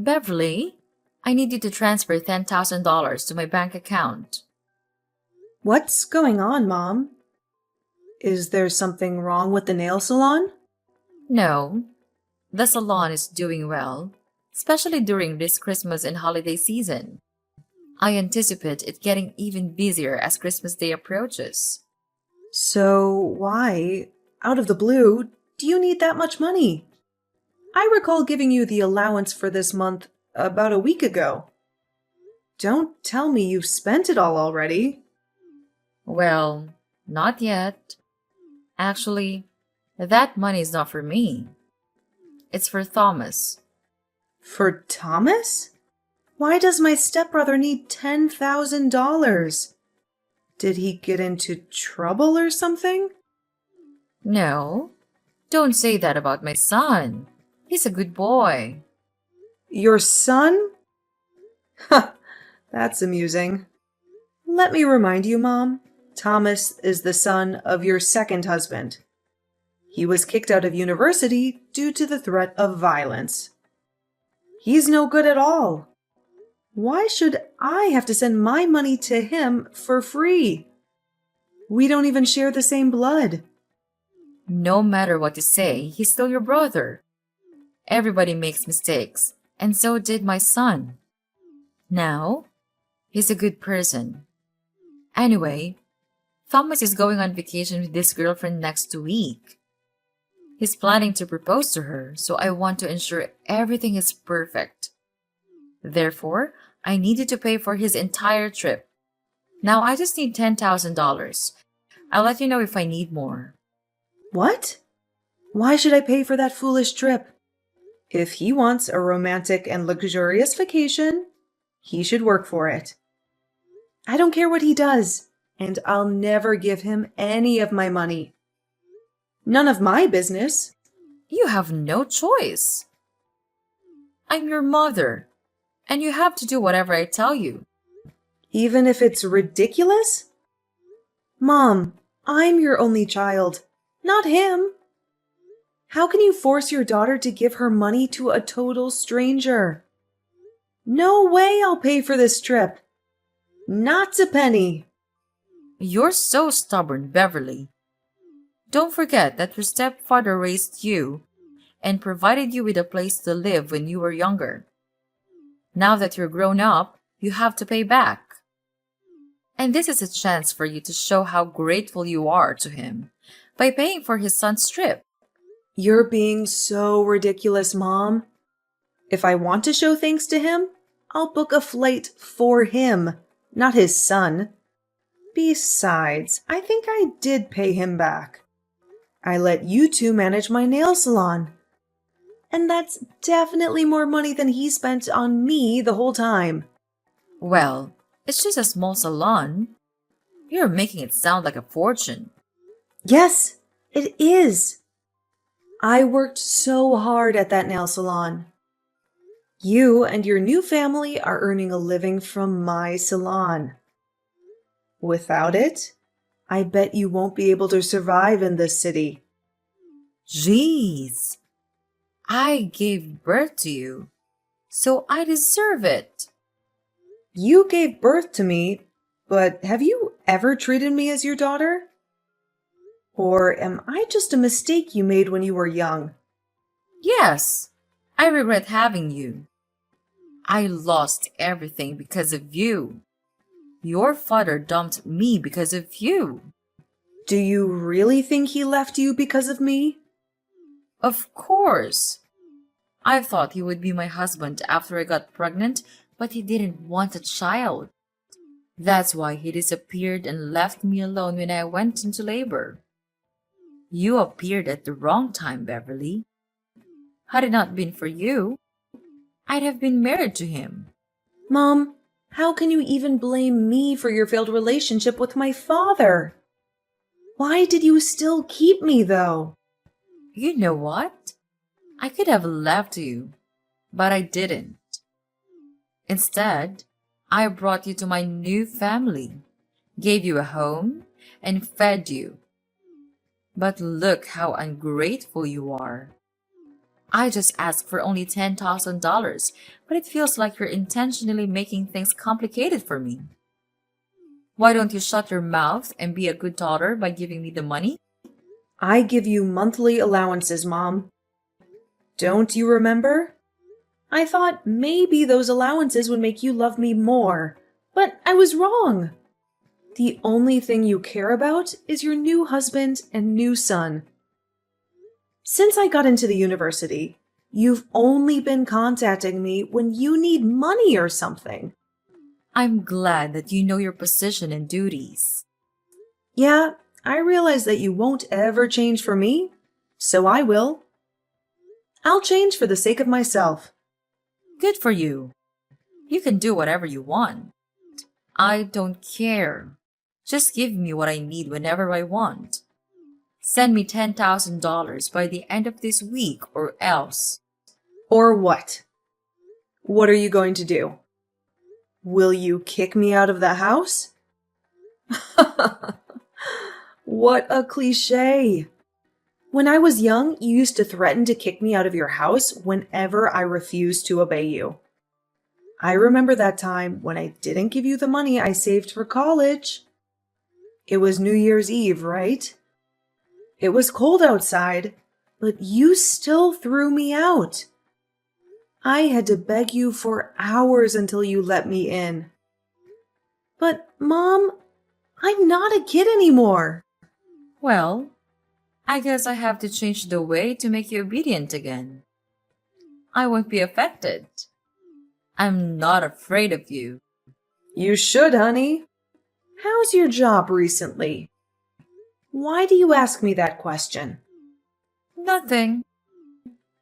Beverly, I need you to transfer $10,000 to my bank account. What's going on, Mom? Is there something wrong with the nail salon? No, the salon is doing well, especially during this Christmas and holiday season. I anticipate it getting even busier as Christmas Day approaches. So, why, out of the blue, do you need that much money? I recall giving you the allowance for this month about a week ago. Don't tell me you've spent it all already. Well, not yet. Actually, that money is not for me. It's for Thomas. For Thomas? Why does my stepbrother need $10,000? Did he get into trouble or something? No, don't say that about my son. He's a good boy. Your son? Ha, that's amusing. Let me remind you, Mom, Thomas is the son of your second husband. He was kicked out of university due to the threat of violence. He's no good at all. Why should I have to send my money to him for free? We don't even share the same blood. No matter what you say, he's still your brother. Everybody makes mistakes, and so did my son. Now, he's a good person. Anyway, Thomas is going on vacation with his girlfriend next week. He's planning to propose to her, so I want to ensure everything is perfect. Therefore, I needed to pay for his entire trip. Now I just need $10,000. I'll let you know if I need more. What? Why should I pay for that foolish trip? If he wants a romantic and luxurious vacation, he should work for it. I don't care what he does, and I'll never give him any of my money. None of my business. You have no choice. I'm your mother, and you have to do whatever I tell you. Even if it's ridiculous? Mom, I'm your only child, not him. How can you force your daughter to give her money to a total stranger? No way I'll pay for this trip. Not a penny. You're so stubborn, Beverly. Don't forget that your stepfather raised you and provided you with a place to live when you were younger. Now that you're grown up, you have to pay back. And this is a chance for you to show how grateful you are to him by paying for his son's trip. You're being so ridiculous, Mom. If I want to show thanks to him, I'll book a flight for him, not his son. Besides, I think I did pay him back. I let you two manage my nail salon. And that's definitely more money than he spent on me the whole time. Well, it's just a small salon. You're making it sound like a fortune. Yes, it is. I worked so hard at that nail salon. You and your new family are earning a living from my salon. Without it, I bet you won't be able to survive in this city. Jeez, I gave birth to you, so I deserve it. You gave birth to me, but have you ever treated me as your daughter? Or am I just a mistake you made when you were young? Yes, I regret having you. I lost everything because of you. Your father dumped me because of you. Do you really think he left you because of me? Of course. I thought he would be my husband after I got pregnant, but he didn't want a child. That's why he disappeared and left me alone when I went into labor. You appeared at the wrong time, Beverly. Had it not been for you, I'd have been married to him. Mom, how can you even blame me for your failed relationship with my father? Why did you still keep me, though? You know what? I could have left you, but I didn't. Instead, I brought you to my new family, gave you a home, and fed you. But look how ungrateful you are. I just asked for only $10,000, but it feels like you're intentionally making things complicated for me. Why don't you shut your mouth and be a good daughter by giving me the money? I give you monthly allowances, Mom. Don't you remember? I thought maybe those allowances would make you love me more, but I was wrong. The only thing you care about is your new husband and new son. Since I got into the university, you've only been contacting me when you need money or something. I'm glad that you know your position and duties. Yeah, I realize that you won't ever change for me, so I will. I'll change for the sake of myself. Good for you. You can do whatever you want. I don't care. Just give me what I need whenever I want. Send me $10,000 by the end of this week or else. Or what? What are you going to do? Will you kick me out of the house? What a cliche. When I was young, you used to threaten to kick me out of your house whenever I refused to obey you. I remember that time when I didn't give you the money I saved for college. It was New Year's Eve, right? It was cold outside, but you still threw me out. I had to beg you for hours until you let me in. But, Mom, I'm not a kid anymore. Well, I guess I have to change the way to make you obedient again. I won't be affected. I'm not afraid of you. You should, honey. How's your job recently? Why do you ask me that question? Nothing.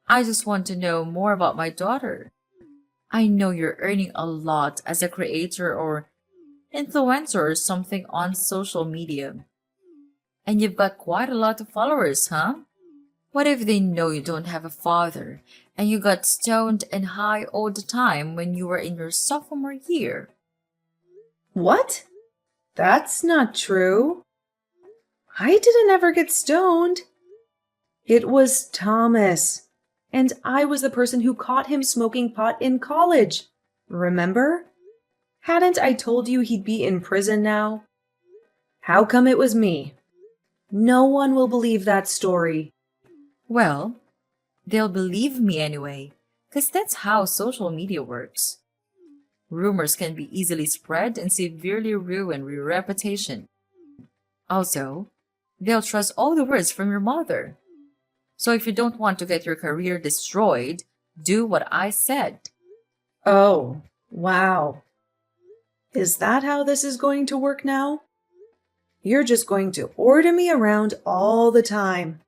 I just want to know more about my daughter. I know you're earning a lot as a creator or influencer or something on social media. And you've got quite a lot of followers, huh? What if they know you don't have a father and you got stoned and high all the time when you were in your sophomore year? What? That's not true. I didn't ever get stoned. It was Thomas, and I was the person who caught him smoking pot in college. Remember? Hadn't I told you he'd be in prison now? How come it was me? No one will believe that story. Well, they'll believe me anyway, because that's how social media works. Rumors can be easily spread and severely ruin your reputation. Also, they'll trust all the words from your mother. So if you don't want to get your career destroyed, do what I said. Oh, wow. Is that how this is going to work now? You're just going to order me around all the time.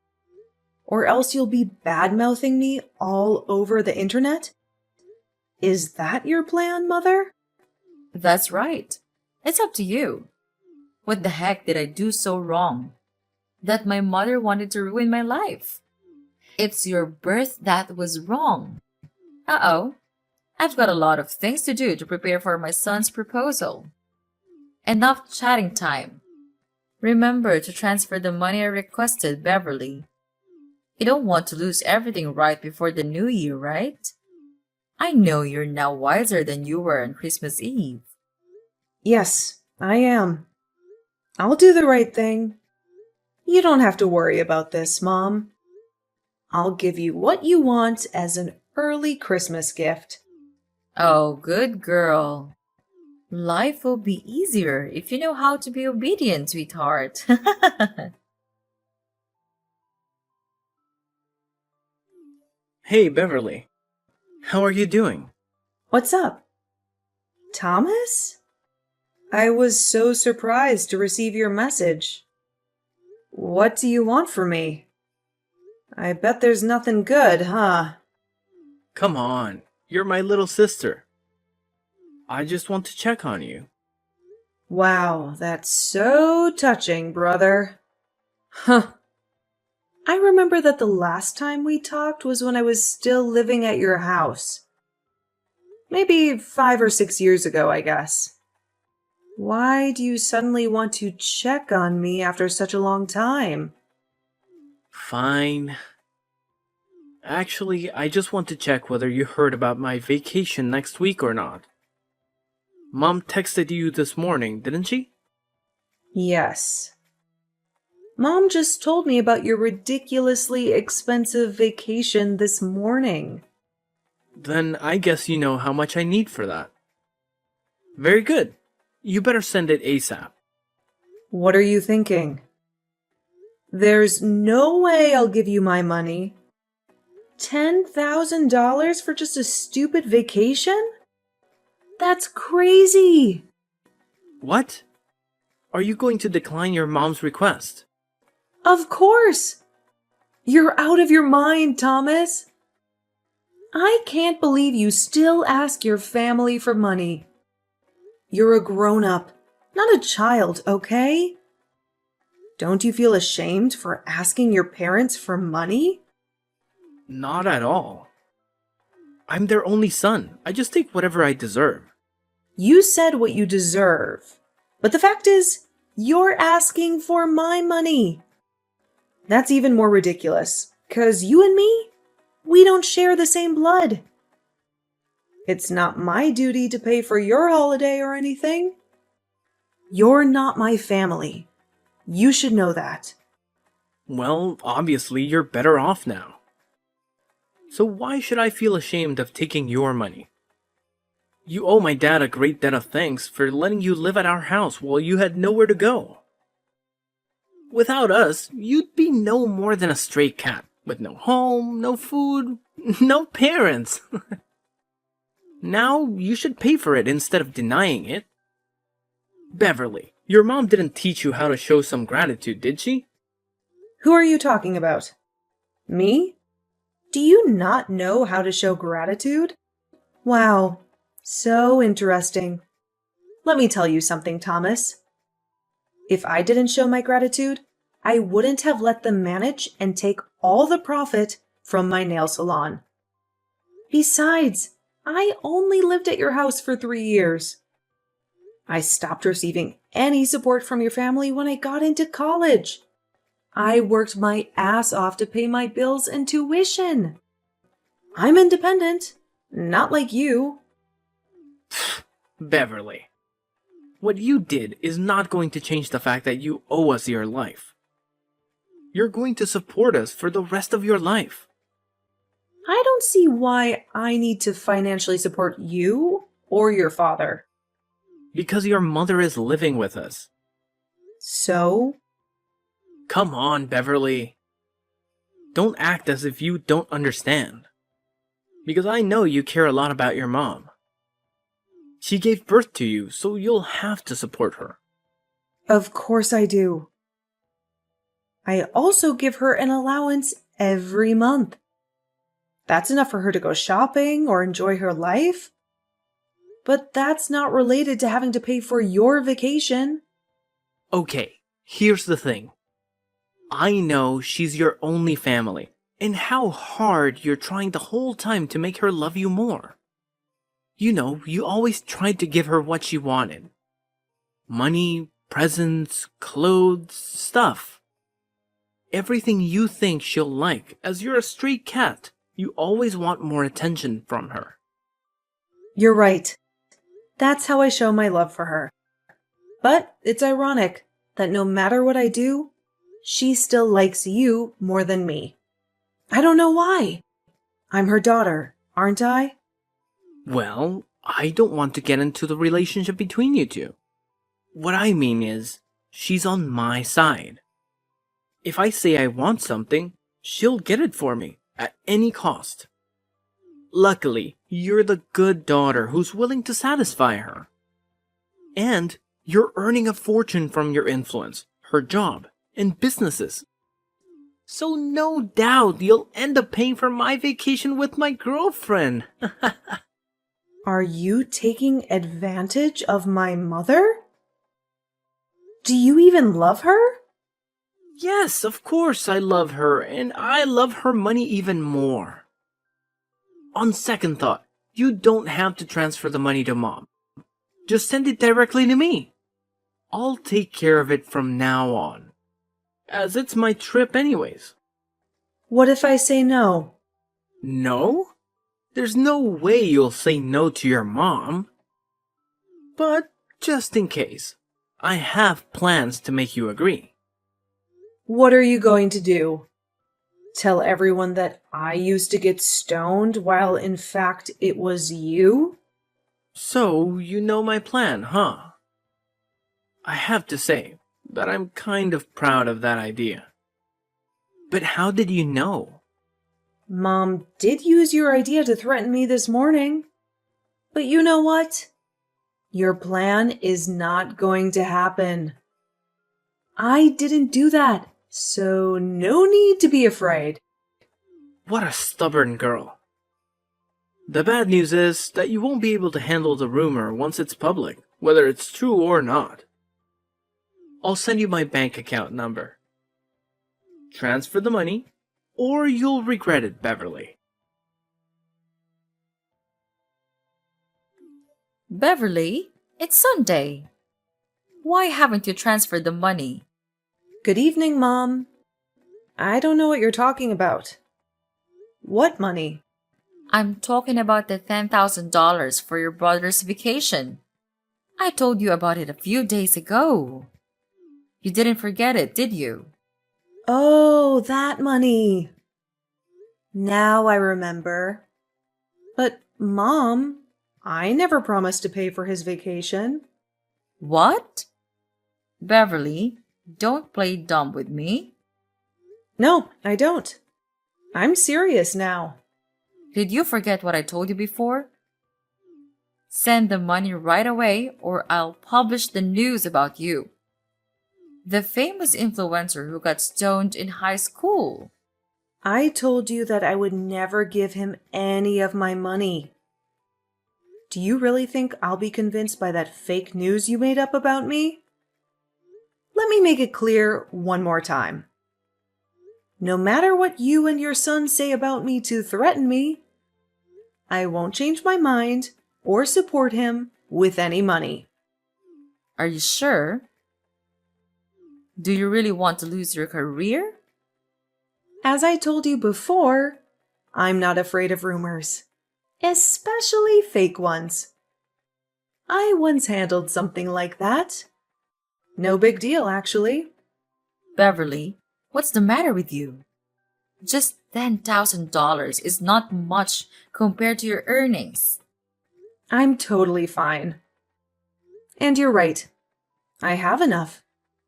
Or else you'll be bad-mouthing me all over the internet? Is that your plan, Mother? That's right. It's up to you. What the heck did I do so wrong? That my mother wanted to ruin my life. It's your birth that was wrong. Uh-oh. I've got a lot of things to do to prepare for my son's proposal. Enough chatting time. Remember to transfer the money I requested, Beverly. You don't want to lose everything right before the new year, right? I know you're now wiser than you were on Christmas Eve. Yes, I am. I'll do the right thing. You don't have to worry about this, Mom. I'll give you what you want as an early Christmas gift. Oh, good girl. Life will be easier if you know how to be obedient, sweetheart. Hey, Beverly. How are you doing? What's up? Thomas? I was so surprised to receive your message. What do you want from me? I bet there's nothing good, huh? Come on, you're my little sister. I just want to check on you. Wow, that's so touching, brother. Huh. I remember that the last time we talked was when I was still living at your house. Maybe 5 or 6 years ago, I guess. Why do you suddenly want to check on me after such a long time? Fine. Actually, I just want to check whether you heard about my vacation next week or not. Mom texted you this morning, didn't she? Yes. Mom just told me about your ridiculously expensive vacation this morning. Then I guess you know how much I need for that. Very good. You better send it ASAP. What are you thinking? There's no way I'll give you my money. $10,000 for just a stupid vacation? That's crazy! What? Are you going to decline your mom's request? Of course! You're out of your mind, Thomas! I can't believe you still ask your family for money. You're a grown-up, not a child, okay? Don't you feel ashamed for asking your parents for money? Not at all. I'm their only son. I just take whatever I deserve. You said what you deserve. But the fact is, you're asking for my money. That's even more ridiculous, 'cause you and me, we don't share the same blood. It's not my duty to pay for your holiday or anything. You're not my family. You should know that. Well, obviously you're better off now. So why should I feel ashamed of taking your money? You owe my dad a great debt of thanks for letting you live at our house while you had nowhere to go. Without us, you'd be no more than a stray cat, with no home, no food, no parents. Now you should pay for it instead of denying it. Beverly, your mom didn't teach you how to show some gratitude, did she? Who are you talking about? Me? Do you not know how to show gratitude? Wow, so interesting. Let me tell you something, Thomas. If I didn't show my gratitude, I wouldn't have let them manage and take all the profit from my nail salon. Besides, I only lived at your house for 3 years. I stopped receiving any support from your family when I got into college. I worked my ass off to pay my bills and tuition. I'm independent, not like you. Beverly, what you did is not going to change the fact that you owe us your life. You're going to support us for the rest of your life. I don't see why I need to financially support you or your father. Because your mother is living with us. So? Come on, Beverly. Don't act as if you don't understand. Because I know you care a lot about your mom. She gave birth to you, so you'll have to support her. Of course I do. I also give her an allowance every month. That's enough for her to go shopping or enjoy her life. But that's not related to having to pay for your vacation. Okay, here's the thing. I know she's your only family, and how hard you're trying the whole time to make her love you more. You know, you always tried to give her what she wanted. Money, presents, clothes, stuff. Everything you think she'll like, as you're a stray cat. You always want more attention from her. You're right. That's how I show my love for her. But it's ironic that no matter what I do, she still likes you more than me. I don't know why. I'm her daughter, aren't I? Well, I don't want to get into the relationship between you two. What I mean is, she's on my side. If I say I want something, she'll get it for me, at any cost. Luckily, you're the good daughter who's willing to satisfy her. And you're earning a fortune from your influence, her job, and businesses. So no doubt you'll end up paying for my vacation with my girlfriend. Are you taking advantage of my mother? Do you even love her? Yes, of course I love her, and I love her money even more. On second thought, you don't have to transfer the money to Mom. Just send it directly to me. I'll take care of it from now on, as it's my trip anyways. What if I say no? No? There's no way you'll say no to your mom. But just in case, I have plans to make you agree. What are you going to do? Tell everyone that I used to get stoned while in fact it was you? So, you know my plan, huh? I have to say that I'm kind of proud of that idea. But how did you know? Mom did use your idea to threaten me this morning. But you know what? Your plan is not going to happen. I didn't do that, so no need to be afraid. What a stubborn girl. The bad news is that you won't be able to handle the rumor once it's public, whether it's true or not. I'll send you my bank account number. Transfer the money, or you'll regret it, Beverly. Beverly, it's Sunday. Why haven't you transferred the money? Good evening, Mom. I don't know what you're talking about. What money? I'm talking about the $10,000 for your brother's vacation. I told you about it a few days ago. You didn't forget it, did you? Oh, that money. Now I remember. But, Mom, I never promised to pay for his vacation. What? Beverly, don't play dumb with me. No, I don't. I'm serious now. Did you forget what I told you before? Send the money right away or I'll publish the news about you. The famous influencer who got stoned in high school. I told you that I would never give him any of my money. Do you really think I'll be convinced by that fake news you made up about me? Let me make it clear one more time. No matter what you and your son say about me to threaten me, I won't change my mind or support him with any money. Are you sure? Do you really want to lose your career? As I told you before, I'm not afraid of rumors, especially fake ones. I once handled something like that. No big deal, actually. Beverly, what's the matter with you? Just $10,000 is not much compared to your earnings. I'm totally fine. And you're right. I have enough.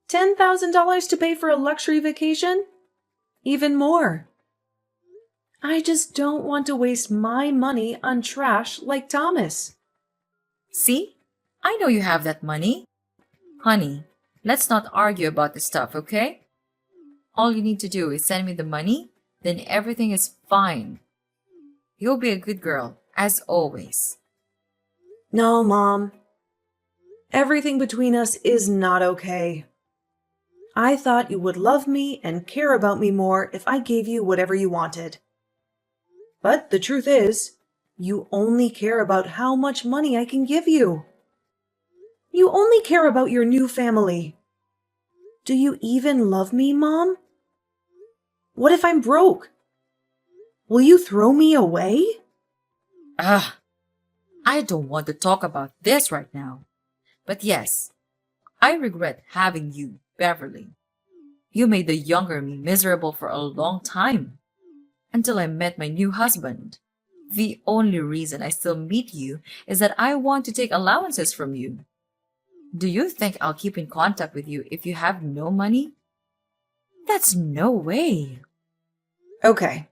$10,000 to pay for a luxury vacation? Even more. I just don't want to waste my money on trash like Thomas. See? I know you have that money. Honey, let's not argue about this stuff, okay? All you need to do is send me the money, then everything is fine. You'll be a good girl, as always. No, Mom. Everything between us is not okay. I thought you would love me and care about me more if I gave you whatever you wanted. But the truth is, you only care about how much money I can give you. You only care about your new family. Do you even love me, Mom? What if I'm broke? Will you throw me away? Ugh, I don't want to talk about this right now. But yes, I regret having you, Beverly. You made the younger me miserable for a long time. Until I met my new husband. The only reason I still meet you is that I want to take allowances from you. Do you think I'll keep in contact with you if you have no money? That's no way. Okay,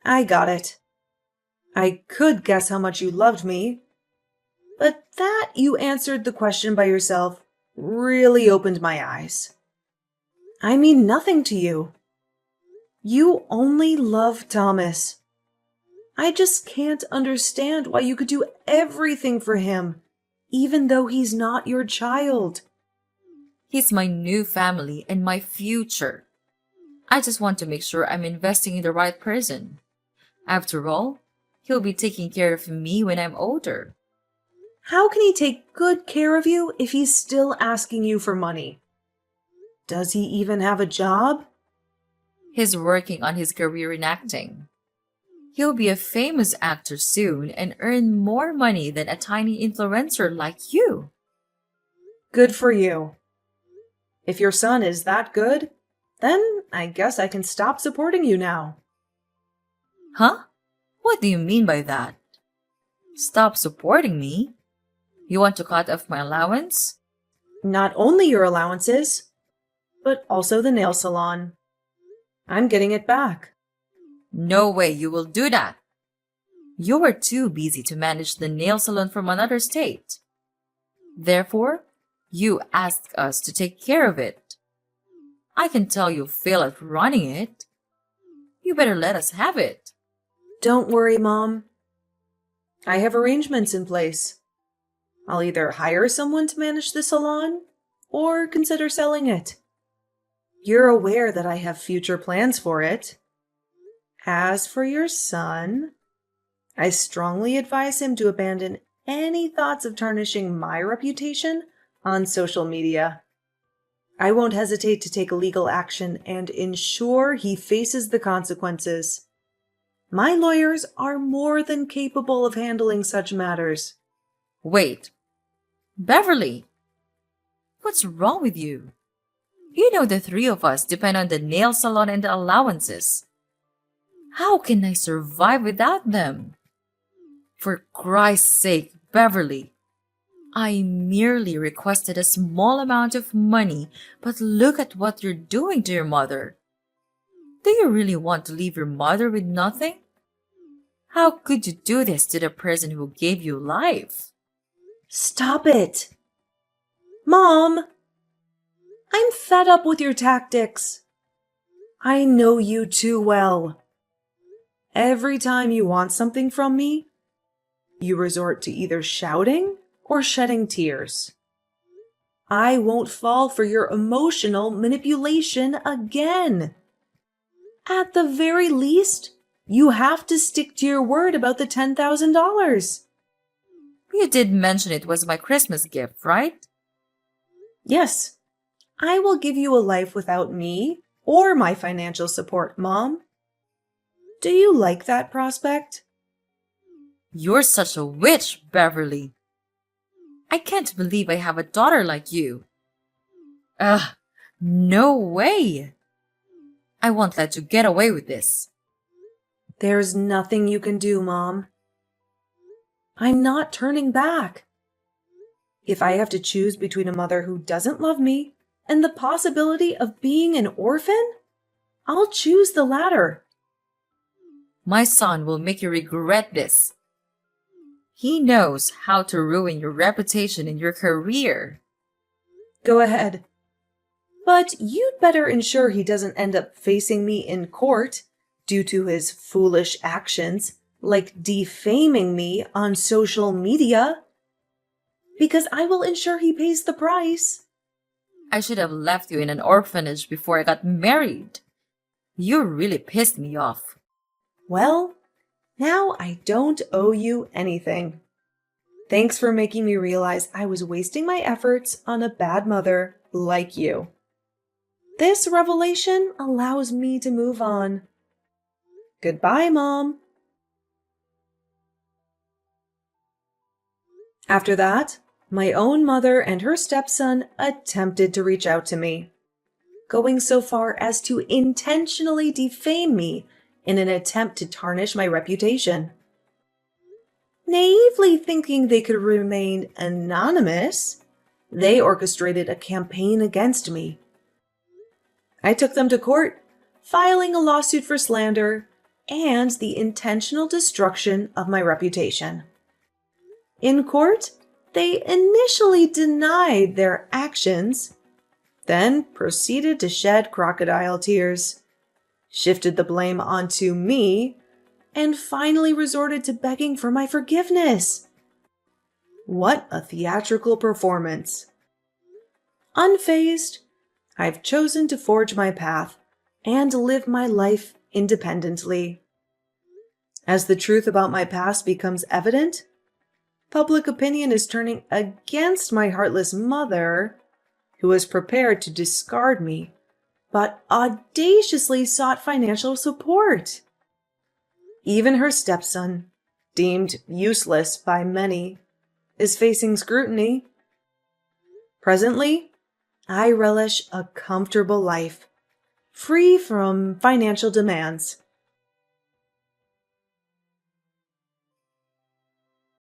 I got it. I could guess how much you loved me, but that you answered the question by yourself really opened my eyes. I mean nothing to you. You only love Thomas. I just can't understand why you could do everything for him, even though he's not your child. He's my new family and my future. I just want to make sure I'm investing in the right person. After all, he'll be taking care of me when I'm older. How can he take good care of you if he's still asking you for money? Does he even have a job? He's working on his career in acting. You'll be a famous actor soon and earn more money than a tiny influencer like you. Good for you. If your son is that good, then I guess I can stop supporting you now. Huh? What do you mean by that? Stop supporting me? You want to cut off my allowance? Not only your allowances, but also the nail salon. I'm getting it back. No way you will do that. You were too busy to manage the nail salon from another state. Therefore, you asked us to take care of it. I can tell you fail at running it. You better let us have it. Don't worry, Mom. I have arrangements in place. I'll either hire someone to manage the salon or consider selling it. You're aware that I have future plans for it. As for your son, I strongly advise him to abandon any thoughts of tarnishing my reputation on social media. I won't hesitate to take legal action and ensure he faces the consequences. My lawyers are more than capable of handling such matters. Wait. Beverly, what's wrong with you? You know the three of us depend on the nail salon and the allowances. How can I survive without them? For Christ's sake, Beverly, I merely requested a small amount of money, but look at what you're doing to your mother. Do you really want to leave your mother with nothing? How could you do this to the person who gave you life? Stop it! Mom! I'm fed up with your tactics. I know you too well. Every time you want something from me, you resort to either shouting or shedding tears. I won't fall for your emotional manipulation again. At the very least, you have to stick to your word about the $10,000. You did mention it was my Christmas gift, right? Yes, I will give you a life without me or my financial support, Mom. Do you like that prospect? You're such a witch, Beverly. I can't believe I have a daughter like you. Ugh, no way. I won't let you get away with this. There's nothing you can do, Mom. I'm not turning back. If I have to choose between a mother who doesn't love me and the possibility of being an orphan, I'll choose the latter. My son will make you regret this. He knows how to ruin your reputation and your career. Go ahead. But you'd better ensure he doesn't end up facing me in court due to his foolish actions, like defaming me on social media. Because I will ensure he pays the price. I should have left you in an orphanage before I got married. You really pissed me off. Well, now I don't owe you anything. Thanks for making me realize I was wasting my efforts on a bad mother like you. This revelation allows me to move on. Goodbye, Mom. After that, my own mother and her stepson attempted to reach out to me, going so far as to intentionally defame me in an attempt to tarnish my reputation. Naively thinking they could remain anonymous, they orchestrated a campaign against me. I took them to court, filing a lawsuit for slander and the intentional destruction of my reputation. In court, they initially denied their actions, then proceeded to shed crocodile tears, shifted the blame onto me, and finally resorted to begging for my forgiveness. What a theatrical performance. Unfazed, I've chosen to forge my path and live my life independently. As the truth about my past becomes evident, public opinion is turning against my heartless mother, who was prepared to discard me, but audaciously sought financial support. Even her stepson, deemed useless by many, is facing scrutiny. Presently, I relish a comfortable life, free from financial demands.